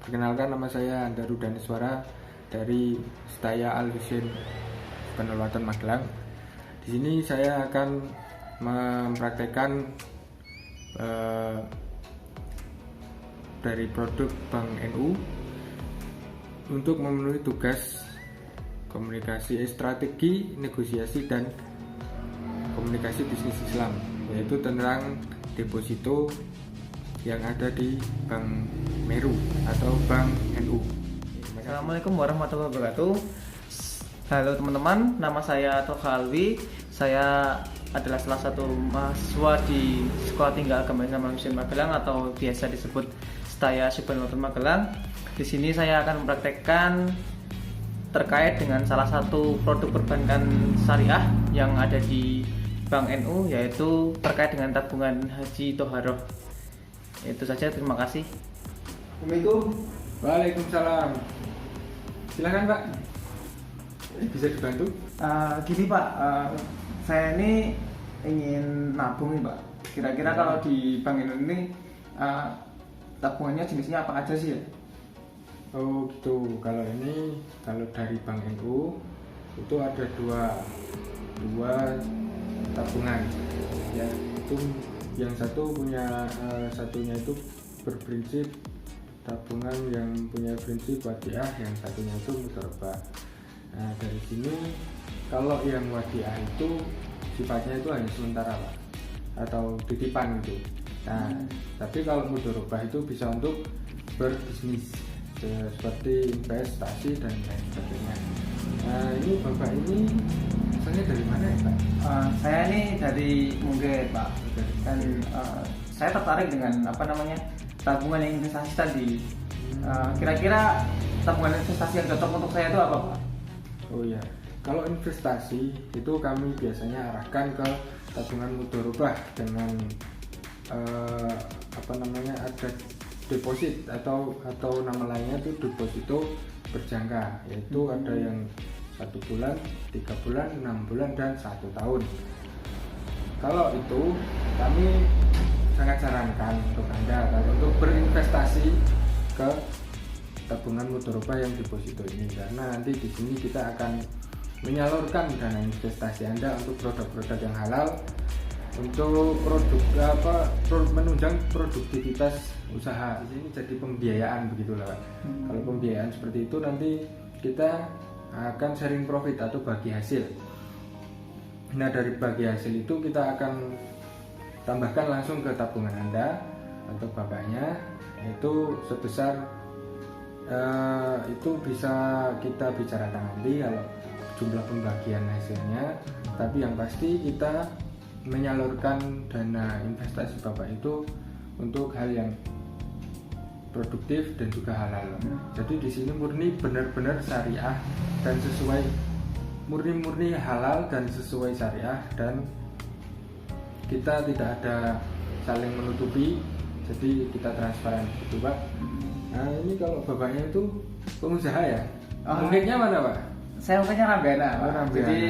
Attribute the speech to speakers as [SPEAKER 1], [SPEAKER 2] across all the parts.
[SPEAKER 1] Perkenalkan, nama saya Andaru Daniswara dari Setaya Al Husin Penelwatan Magelang. Di sini saya akan mempraktekkan dari produk Bank NU untuk memenuhi tugas komunikasi strategi, negosiasi, dan komunikasi bisnis Islam, yaitu tentang deposito yang ada di Bank Meru atau Bank NU.
[SPEAKER 2] Assalamualaikum warahmatullahi wabarakatuh. Halo teman-teman, nama saya Toha Alwi. Saya adalah salah satu mahasiswa di Sekolah Tinggal Agama Islam Al-Husin Magelang atau biasa disebut Setaya Penelwatan Magelang. Di sini saya akan mempraktekkan terkait dengan salah satu produk perbankan syariah yang ada di Bank NU, yaitu terkait dengan tabungan haji Toharoh. Itu saja, terima kasih.
[SPEAKER 1] Assalamualaikum. Waalaikumsalam. Silakan Pak, bisa dibantu?
[SPEAKER 2] Gini Pak, saya ini ingin nabung nih Pak. Kira-kira kalau di Bank NU ini tabungannya jenisnya apa aja sih ya?
[SPEAKER 1] Oh gitu. Kalau dari Bank NU itu ada dua tabungan. Ya, itu yang satunya itu berprinsip tabungan yang punya prinsip wadiah, yang satunya itu mudharabah. Nah, dari sini kalau yang wadiah itu sifatnya itu hanya sementara Pak, atau titipan gitu. Nah, tapi kalau mudharabah itu bisa untuk berbisnis seperti investasi dan lain sebagainya. Nah, ini Bapak ini asalnya dari mana ya Pak?
[SPEAKER 2] Saya ini dari Mungge Pak, dan saya tertarik dengan tabungan yang investasi tadi. Kira-kira tabungan investasi yang cocok untuk saya itu apa Pak?
[SPEAKER 1] Oh iya, kalau investasi itu kami biasanya arahkan ke tabungan mudharabah dengan ada deposit atau nama lainnya itu deposito berjangka, yaitu ada yang 1 bulan, 3 bulan, 6 bulan, dan 1 tahun. Kalau itu kami sangat sarankan untuk Anda kalau untuk berinvestasi ke tabungan mudharabah yang deposito ini, karena nanti di sini kita akan menyalurkan dana investasi Anda untuk produk-produk yang halal, untuk menunjang produktivitas usaha. Di sini jadi pembiayaan begitulah Pak. Kalau pembiayaan seperti itu nanti kita akan sharing profit atau bagi hasil. Nah, dari bagi hasil itu kita akan tambahkan langsung ke tabungan Anda atau bapaknya, yaitu sebesar itu bisa kita bicarakan nanti kalau jumlah pembagian hasilnya. Tapi yang pasti kita menyalurkan dana investasi bapak itu untuk hal yang produktif dan juga halal. Jadi di sini murni benar-benar syariah dan sesuai, murni halal dan sesuai syariah, dan kita tidak ada saling menutupi, jadi kita transparan gitu Pak. Nah, ini kalau bapaknya itu pengusaha ya? Mungkinnya mana Pak?
[SPEAKER 2] Saya mungkinnya Rambena. Jadi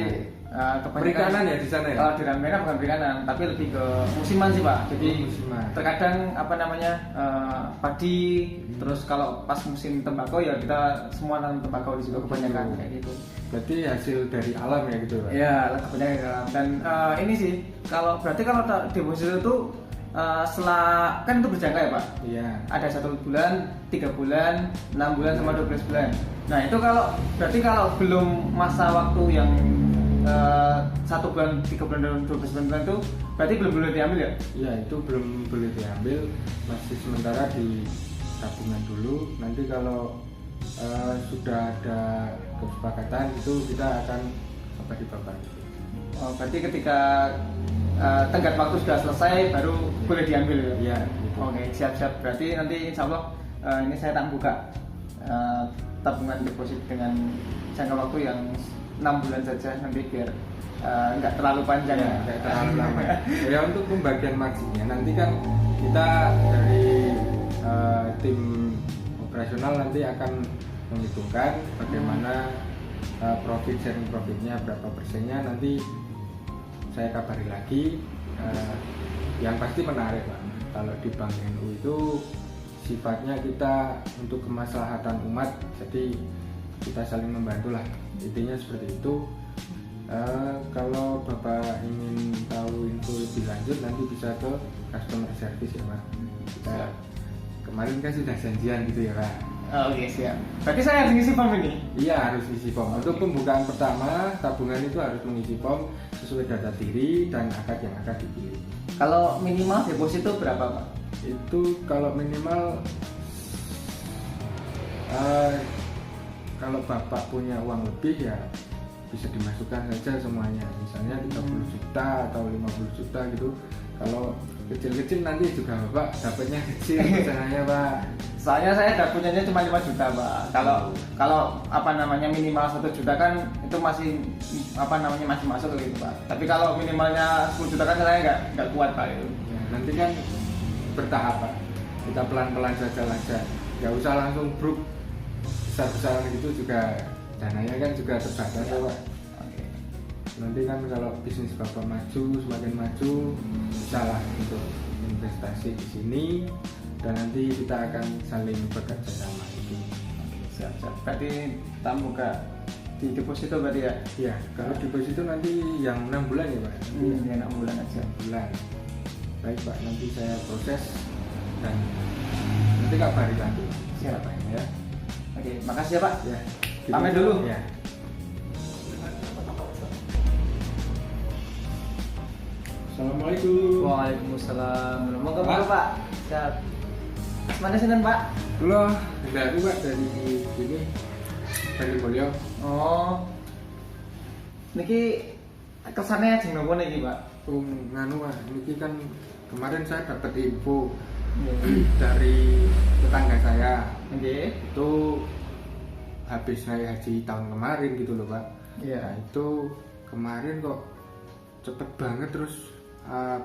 [SPEAKER 1] perikanan ya di sana ya?
[SPEAKER 2] Kalau di Rambena bukan perikanan, tapi lebih ke musiman sih Pak. Jadi terkadang padi, terus kalau pas musim tembakau ya kita semua nanam tembakau di situ kebanyakan kayak gitu.
[SPEAKER 1] Berarti hasil dari alam ya gitu Pak?
[SPEAKER 2] Iya, kebanyakan dari alam. Dan ini sih, kalau deposito itu setelah kan itu berjangka ya Pak?
[SPEAKER 1] Iya.
[SPEAKER 2] Ada 1 bulan, 3 bulan, 6 bulan, sama 12 bulan. Nah itu kalau belum masa waktu yang 1 bulan, 3 bulan, dan 12 bulan itu berarti belum boleh diambil ya?
[SPEAKER 1] Iya, itu belum boleh diambil, masih sementara di tabungan dulu. Nanti kalau sudah ada kesepakatan itu kita akan di bapak.
[SPEAKER 2] Oh, berarti ketika tenggat waktu sudah selesai baru boleh diambil ya?
[SPEAKER 1] Iya gitu.
[SPEAKER 2] Oke, siap-siap. Berarti nanti insya Allah ini saya tak buka tabungan deposit dengan jangka waktu yang 6 bulan saja, nanti biar nggak terlalu panjang ya,
[SPEAKER 1] nggak terlalu lama. Ya, untuk pembagian marginnya nanti kan kita dari tim operasional nanti akan menghitungkan bagaimana sharing profitnya berapa persennya, nanti saya kabari lagi. Yang pasti menarik Pak, kalau di Bank NU itu sifatnya kita untuk kemaslahatan umat, jadi kita saling membantu lah, intinya seperti itu. Kalau Bapak ingin tahu info lebih lanjut nanti bisa ke customer service ya Pak. Kita kemarin kan sudah janjian gitu ya Pak.
[SPEAKER 2] Oke, siap. Berarti saya harus ngisi form ini?
[SPEAKER 1] Iya, harus ngisi form. Untuk pembukaan pertama tabungan itu harus mengisi form sesuai data diri dan akad yang akan dipilih.
[SPEAKER 2] Kalau minimal deposito berapa Pak?
[SPEAKER 1] Itu kalau minimal kalau Bapak punya uang lebih ya bisa dimasukkan saja semuanya, misalnya 30 juta atau 50 juta gitu. Kalau kecil-kecil nanti juga Bapak dapatnya kecil misalnya Pak.
[SPEAKER 2] Soalnya saya dapatnya cuma 5 juta Pak. Kalau apa namanya minimal 1 juta kan itu masih apa namanya masih masuk gitu Pak. Tapi kalau minimalnya 10 juta kan saya nggak kuat Pak itu.
[SPEAKER 1] Ya, nanti kan bertahap Pak. Kita pelan-pelan saja, nggak usah langsung bruk besar-besaran gitu, juga dananya kan juga terbatas ya Pak.
[SPEAKER 2] Oke.
[SPEAKER 1] Nanti kan kalau bisnis Bapak maju, semakin maju, bisa lah untuk investasi di sini dan nanti kita akan saling bekerja sama itu.
[SPEAKER 2] Siap. Berarti kita buka di deposito berarti ya?
[SPEAKER 1] Ya, kalau deposito nanti yang 6 bulan ya Pak.
[SPEAKER 2] Ya 6 bulan aja.
[SPEAKER 1] 6 bulan. Baik Pak, nanti saya proses dan nanti kabari lagi.
[SPEAKER 2] Siap
[SPEAKER 1] Pak ya.
[SPEAKER 2] Oke, makasih ya Pak.
[SPEAKER 1] Ya.
[SPEAKER 2] Pamit dulu.
[SPEAKER 1] Ya. Assalamualaikum.
[SPEAKER 2] Waalaikumsalam. Monggo
[SPEAKER 1] Pak.
[SPEAKER 2] Pak. Siap. Mana sinten Pak?
[SPEAKER 1] Halo, dari Pak dari ini dari Mulyo.
[SPEAKER 2] Oh. Niki kesannya jeneng nopo niki Pak?
[SPEAKER 1] Nganu Pak, ini kan kemarin saya dapat info dari tetangga saya.
[SPEAKER 2] Nggih.
[SPEAKER 1] Itu habis naik haji tahun kemarin gitu loh Pak.
[SPEAKER 2] Iya.
[SPEAKER 1] Nah, itu kemarin kok cepet banget, terus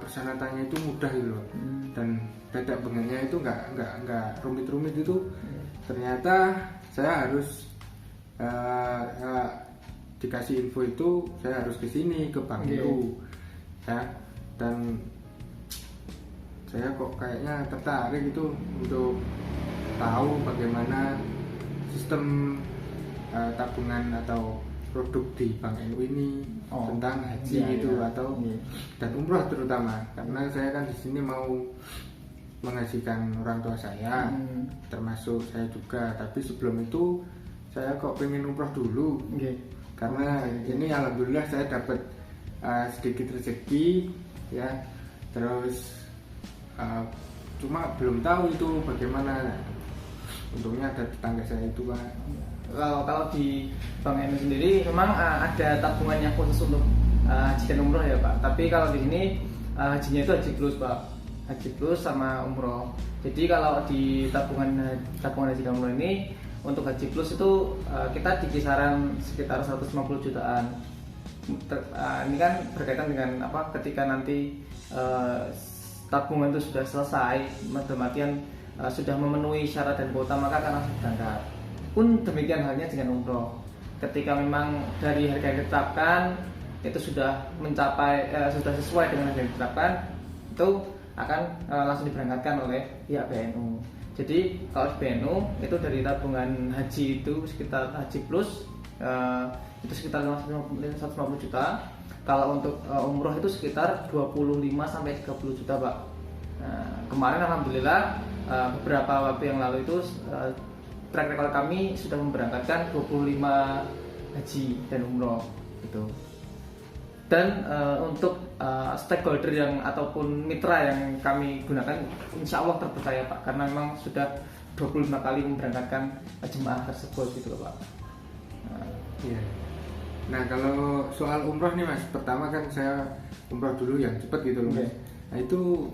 [SPEAKER 1] persyaratannya itu mudah gitu loh. Dan dadak bengeknya itu nggak rumit-rumit itu. Ternyata saya harus dikasih info itu saya harus kesini ke bank itu ya, dan saya kok kayaknya tertarik itu untuk tahu bagaimana sistem tabungan atau produk di Bank NU ini tentang haji gitu atau dan umroh terutama, karena saya kan di sini mau menghajikan orang tua saya, termasuk saya juga. Tapi sebelum itu saya kok pengen umroh dulu, karena ini alhamdulillah saya dapat sedikit rezeki ya, terus cuma belum tahu itu bagaimana. Untungnya ada tetangga saya itu Pak.
[SPEAKER 2] Kalau di Bank NU sendiri memang ada tabungan yang khusus untuk haji dan umroh ya Pak. Tapi kalau di sini hajinya itu haji plus Pak, haji plus sama umroh. Jadi kalau di tabungan haji dan umroh ini untuk haji plus itu kita di kisaran sekitar 150 jutaan. Ini kan berkaitan dengan apa? Ketika nanti tabungan itu sudah selesai, dalam artian sudah memenuhi syarat dan kuota, maka akan langsung berangkat. Pun demikian halnya dengan umroh. Ketika memang dari harga yang ditetapkan itu sudah mencapai sudah sesuai dengan harga yang ditetapkan, itu akan langsung diberangkatkan oleh pihak BNU. Jadi kalau di BNU itu dari tabungan haji itu sekitar haji plus itu sekitar 150 juta. Kalau untuk umroh itu sekitar 25 sampai 30 juta Pak. Kemarin alhamdulillah beberapa waktu yang lalu itu track record kami sudah memberangkatkan 25 haji dan umroh gitu. Dan untuk stakeholder yang ataupun mitra yang kami gunakan insya Allah terpercaya Pak, karena memang sudah 25 kali memberangkatkan jemaah tersebut gitu loh Pak.
[SPEAKER 1] Iya. Nah kalau soal umroh nih Mas, pertama kan saya umroh dulu yang cepat gitu loh Mas. Nah itu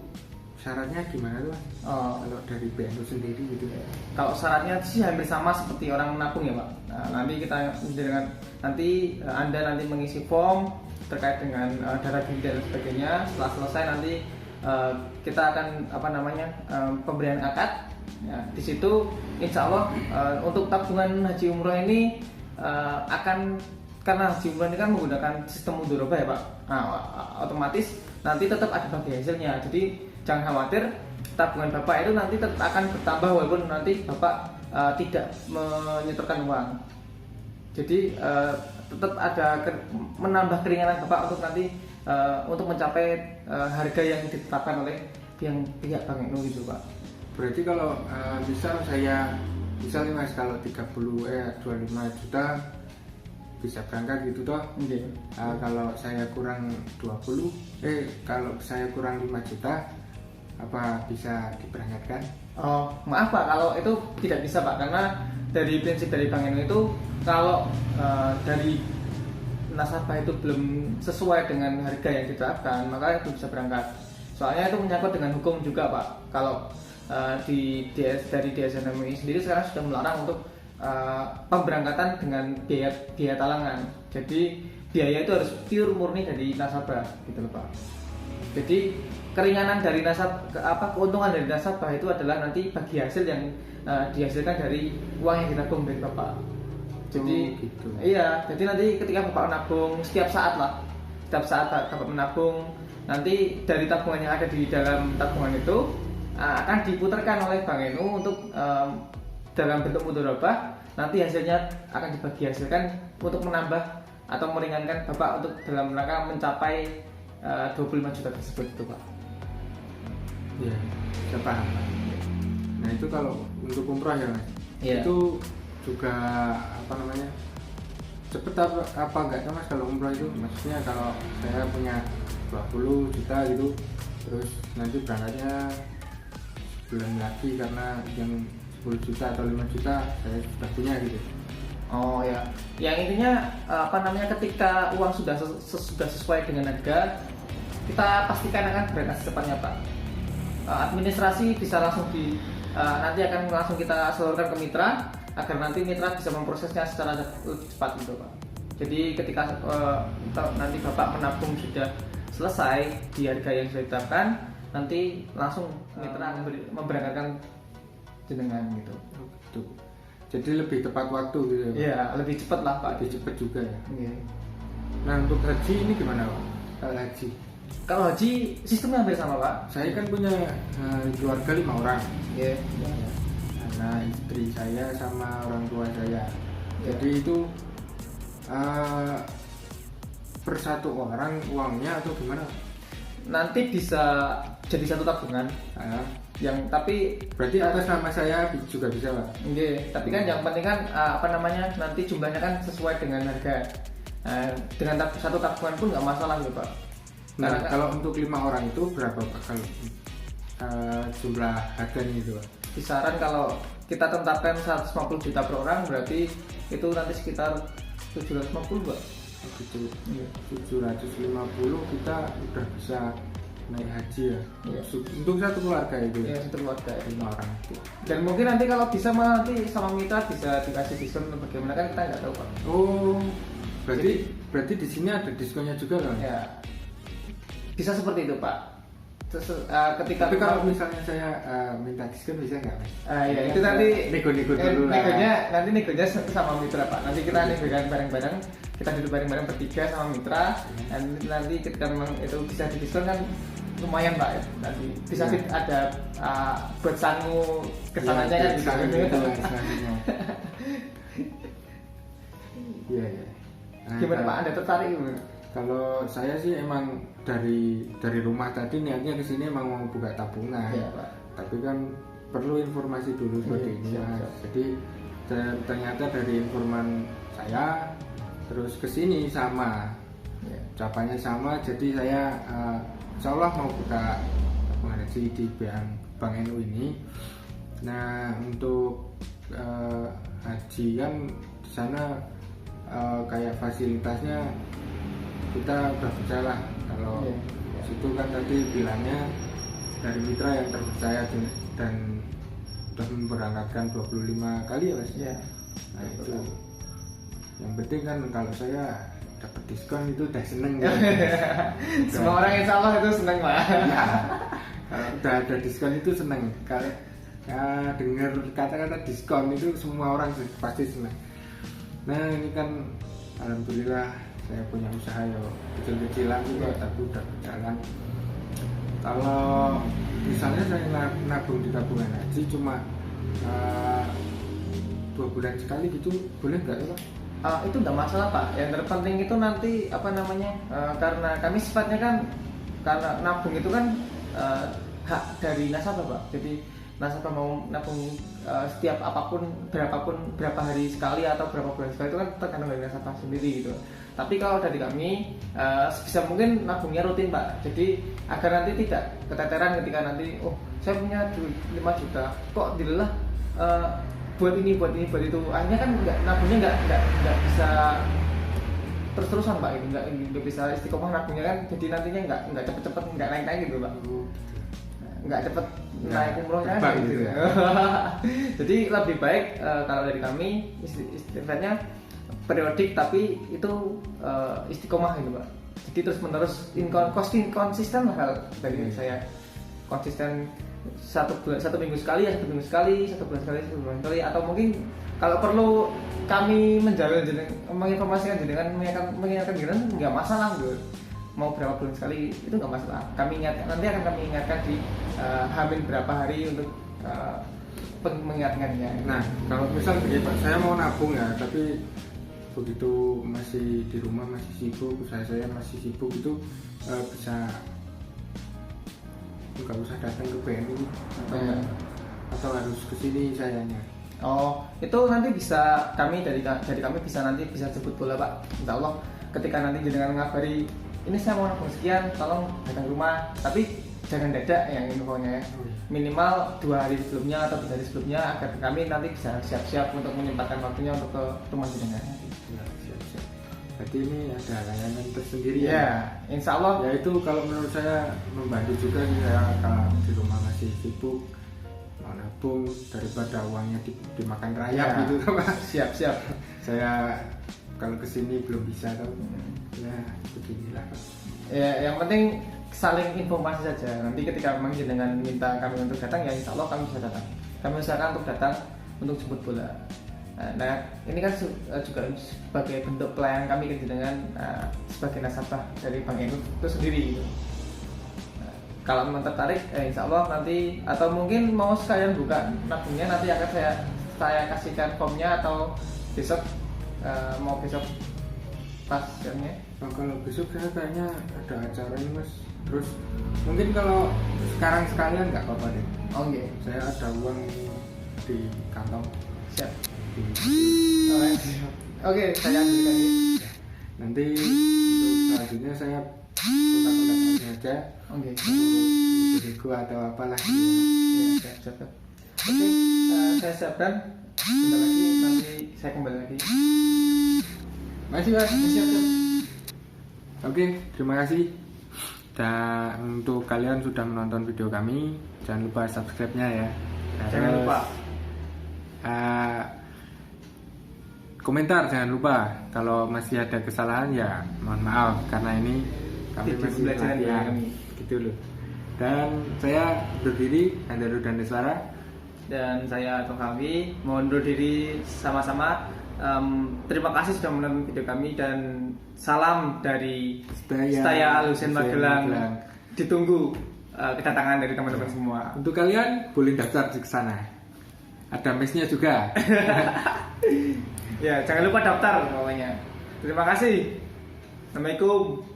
[SPEAKER 1] syaratnya gimana tuh Mas? Kalau dari BNU sendiri gitu ya?
[SPEAKER 2] Kalau syaratnya sih hampir sama seperti orang menabung ya Pak. Nah, nanti Anda nanti mengisi form terkait dengan data diri dan sebagainya. Setelah selesai nanti kita akan pemberian akad. Ya, di situ insya Allah untuk tabungan haji umroh ini akan, karena haji umroh ini kan menggunakan sistem mudharabah ya Pak. Nah, otomatis nanti tetap ada bagi hasilnya. Jadi jangan khawatir tabungan Bapak itu nanti tetap akan bertambah walaupun nanti Bapak tidak menyetorkan uang. Jadi tetap ada menambah keringanan Bapak untuk nanti untuk mencapai harga yang ditetapkan oleh pihak Bank NU gitu Pak.
[SPEAKER 1] Berarti kalau misalnya Mas kalau 25 juta bisa berangkat gitu toh.
[SPEAKER 2] Okay.
[SPEAKER 1] Kalau saya kurang kalau saya kurang 5 juta apa bisa diberangkatkan?
[SPEAKER 2] Oh, maaf Pak, kalau itu tidak bisa Pak, karena dari prinsip dari Bank NU itu kalau dari nasabah itu belum sesuai dengan harga yang ditetapkan, maka itu bisa berangkat. Soalnya itu menyangkut dengan hukum juga Pak. Kalau dari DSN MUI sendiri sekarang sudah melarang untuk pemberangkatan dengan biaya talangan. Jadi biaya itu harus pure murni dari nasabah, gitu loh Pak. Jadi keringanan dari keuntungan dari nasabah itu adalah nanti bagi hasil yang dihasilkan dari uang yang ditabung dari Bapak. Jadi
[SPEAKER 1] gitu.
[SPEAKER 2] Iya, jadi nanti ketika Bapak menabung setiap saat Bapak menabung, nanti dari tabungan yang ada di dalam tabungan itu akan diputarkan oleh Bank NU untuk dalam bentuk mudharabah, nanti hasilnya akan dibagi hasilkan untuk menambah atau meringankan Bapak untuk dalam rangka mencapai 25 juta tersebut itu Pak.
[SPEAKER 1] Iya, saya paham. Nah itu kalau untuk umroh ya Mas,
[SPEAKER 2] Iya.
[SPEAKER 1] itu juga cepet apa enggak Mas kalau umroh itu? Maksudnya kalau saya punya 20 juta gitu, terus nanti berangkatnya bulan lagi karena yang 10 juta atau 5 juta saya sudah punya gitu.
[SPEAKER 2] Oh ya, yang intinya ketika uang sudah sesuai dengan harga, kita pastikan akan berangkat secepatnya Pak. Administrasi bisa langsung nanti akan langsung kita salurkan ke mitra agar nanti mitra bisa memprosesnya secara lebih cepat gitu Pak. Jadi ketika nanti Bapak menabung sudah selesai di harga yang sudah ditetapkan, nanti langsung mitra memberangkatkan jenengan gitu.
[SPEAKER 1] Gitu. Jadi lebih tepat waktu gitu ya?
[SPEAKER 2] Iya, lebih cepat lah Pak.
[SPEAKER 1] Lebih cepat juga ya.
[SPEAKER 2] Iya.
[SPEAKER 1] Nah untuk haji ini gimana Pak? Kalau haji
[SPEAKER 2] Sistemnya hampir sama Pak.
[SPEAKER 1] saya kan punya keluarga 5 orang.
[SPEAKER 2] Iya.
[SPEAKER 1] Nah istri saya sama orang tua saya.
[SPEAKER 2] Ya.
[SPEAKER 1] Jadi itu per satu orang uangnya atau gimana?
[SPEAKER 2] Nanti bisa jadi satu tabungan. Tapi
[SPEAKER 1] berarti atas nama saya juga bisa Pak?
[SPEAKER 2] Iya, tapi kan yang penting kan nanti jumlahnya kan sesuai dengan harga. Dengan satu tabungan pun nggak masalah gitu Pak.
[SPEAKER 1] Nah
[SPEAKER 2] Karena
[SPEAKER 1] kalau untuk 5 orang itu berapa Pak kalau jumlah harganya itu Pak?
[SPEAKER 2] Kisaran kalau kita tetapkan 150 juta per orang berarti itu nanti sekitar 750 Pak.
[SPEAKER 1] Gitu.
[SPEAKER 2] Iya.
[SPEAKER 1] 750 kita udah bisa naik haji ya.
[SPEAKER 2] Iya.
[SPEAKER 1] Untuk satu keluarga itu.
[SPEAKER 2] Iya, satu keluarga
[SPEAKER 1] 5 orang itu.
[SPEAKER 2] Dan mungkin nanti kalau bisa malah nanti sama mitra bisa dikasih diskon atau bagaimana kan kita nggak tahu Pak.
[SPEAKER 1] Oh, berarti di sini ada diskonnya juga kan?
[SPEAKER 2] Ya, bisa seperti itu Pak.
[SPEAKER 1] Tapi kalau misalnya saya minta diskon bisa nggak Mas?
[SPEAKER 2] Ya itu nanti
[SPEAKER 1] nego-nego dulu lah.
[SPEAKER 2] Negonya sama mitra Pak. Nanti kita negokan bareng-bareng, kita duduk bareng-bareng bertiga sama mitra. Dan nanti ketika memang itu bisa didiskon kan lumayan Pak ya. Nanti bisa ada buat sangu kesananya kan bisa gitu.
[SPEAKER 1] Iya ya.
[SPEAKER 2] Gimana Pak? Anda tertarik gimana?
[SPEAKER 1] Kalau saya sih emang dari rumah tadi niatnya kesini emang mau buka tabungan.
[SPEAKER 2] Iya Pak.
[SPEAKER 1] Tapi kan perlu informasi dulu seperti ini Mas. Jadi ternyata dari informan saya terus kesini sama, ucapannya sama. Jadi saya insya Allah mau buka tabungan haji di Bank NU ini. Nah untuk haji kan di sana kayak fasilitasnya kita udah percaya lah. Kalau situ kan tadi bilangnya dari mitra yang terpercaya dan sudah memberangkatkan 25 kali ya Mas.
[SPEAKER 2] Iya.
[SPEAKER 1] Nah itu yang penting kan kalau saya dapat diskon itu udah seneng ya.
[SPEAKER 2] Semua orang insya Allah itu seneng Pak.
[SPEAKER 1] Kalau udah ada diskon itu seneng. Kalau dengar kata-kata diskon itu semua orang pasti seneng. Nah ini kan alhamdulillah saya punya usaha ya kecil-kecilan juga tapi udah berjalan. Kalau misalnya saya nabung di tabungan haji cuma 2 bulan sekali gitu, boleh nggak ya Pak?
[SPEAKER 2] Itu nggak masalah Pak. Yang terpenting itu nanti karena kami sifatnya kan, karena nabung itu kan hak dari nasabah Pak. Jadi nasabah mau nabung setiap berapa hari sekali atau berapa bulan sekali itu kan tergantung dari nasabah sendiri gitu. Tapi kalau dari kami sebisa mungkin nabungnya rutin Pak. Jadi agar nanti tidak keteteran ketika nanti saya punya duit 5 juta kok dilelah buat ini buat itu, akhirnya kan nabungnya nggak bisa terus-terusan Pak, gitu nggak bisa istiqomah nabungnya kan, jadi nantinya nggak cepet-cepet nggak naik gitu Pak, nggak cepet naik umrohnya kan gitu ya. Jadi lebih baik kalau dari kami istilahnya periodik tapi itu istiqomah gitu Pak, jadi terus menerus konsisten lah kalau dari saya, konsisten satu minggu sekali, satu bulan sekali, atau mungkin kalau perlu kami menginformasikan jenengan mengingatkan jenengan nggak masalah gitu. Mau berapa bulan sekali itu nggak masalah. Nanti akan kami ingatkan di hamil berapa hari untuk mengingatkannya.
[SPEAKER 1] Nah, kalau misal begini Pak, saya mau nabung ya, tapi begitu masih di rumah masih sibuk, saya masih sibuk itu bisa nggak usah datang ke BNI atau harus ke sini sayanya.
[SPEAKER 2] Itu nanti bisa kami dari kami bisa jemput bola Pak. Insya Allah ketika nanti jenengan ngabari ini saya mau nabung sekian, tolong datang ke rumah, tapi jangan dadak yang infonya ya. Minimal 2 hari sebelumnya atau 3 hari sebelumnya agar kami nanti bisa siap-siap untuk menyempatkan waktunya untuk ke rumah jenengan.
[SPEAKER 1] Siap. Berarti ini ada layanan tersendiri
[SPEAKER 2] ya. Insya Allah.
[SPEAKER 1] Ya itu kalau menurut saya membantu juga nih, saya kalau di rumah masih sibuk mau nabung daripada uangnya dimakan rayap gitu Pak.
[SPEAKER 2] Siap.
[SPEAKER 1] Saya kalau kesini belum bisa tau. Ya beginilah Pak.
[SPEAKER 2] Ya yang penting saling informasi saja. Nanti ketika memang jenengan minta kami untuk datang, ya insya Allah kami bisa datang. Kami usahakan untuk datang untuk jemput bola. Nah ini kan juga sebagai bentuk pelayanan kami ke jenengan sebagai nasabah dari Bank itu sendiri. Kalau memang tertarik, insya Allah nanti atau mungkin mau sekalian buka nabungnya, nanti akan saya kasihkan formnya, atau besok mau besok pas jamnya.
[SPEAKER 1] Kalau besok saya kayaknya ada acara ini Mas. Terus mungkin kalau sekarang sekalian nggak apa-apa deh.
[SPEAKER 2] Oke.
[SPEAKER 1] Saya ada uang di kantong.
[SPEAKER 2] Siap. Oke, saya ambil lagi.
[SPEAKER 1] Nanti untuk selanjutnya saya kontak-kontak aja.
[SPEAKER 2] Oke.
[SPEAKER 1] Buku atau apalah.
[SPEAKER 2] Iya, siap. Oke, saya siapkan. Sebentar lagi nanti saya kembali lagi.
[SPEAKER 1] Masih Mas.
[SPEAKER 2] Siap.
[SPEAKER 1] Oke, terima kasih. Dan untuk kalian sudah menonton video kami, jangan lupa subscribe-nya ya.
[SPEAKER 2] Jangan lupa.
[SPEAKER 1] Komentar jangan lupa. Kalau masih ada kesalahan ya mohon maaf, karena ini kami masih belajar gitu loh. Dan saya undur diri, Andaru dan Deswara.
[SPEAKER 2] Dan saya Tokawi mau undur diri sama-sama. Terima kasih sudah menonton video kami, dan salam dari Setaya Al-Husain Magelang. Ditunggu kedatangan dari teman-teman semua.
[SPEAKER 1] Untuk kalian boleh daftar di sana. Ada mesnya juga.
[SPEAKER 2] Ya, jangan lupa daftar pokoknya. Terima kasih. Assalamualaikum.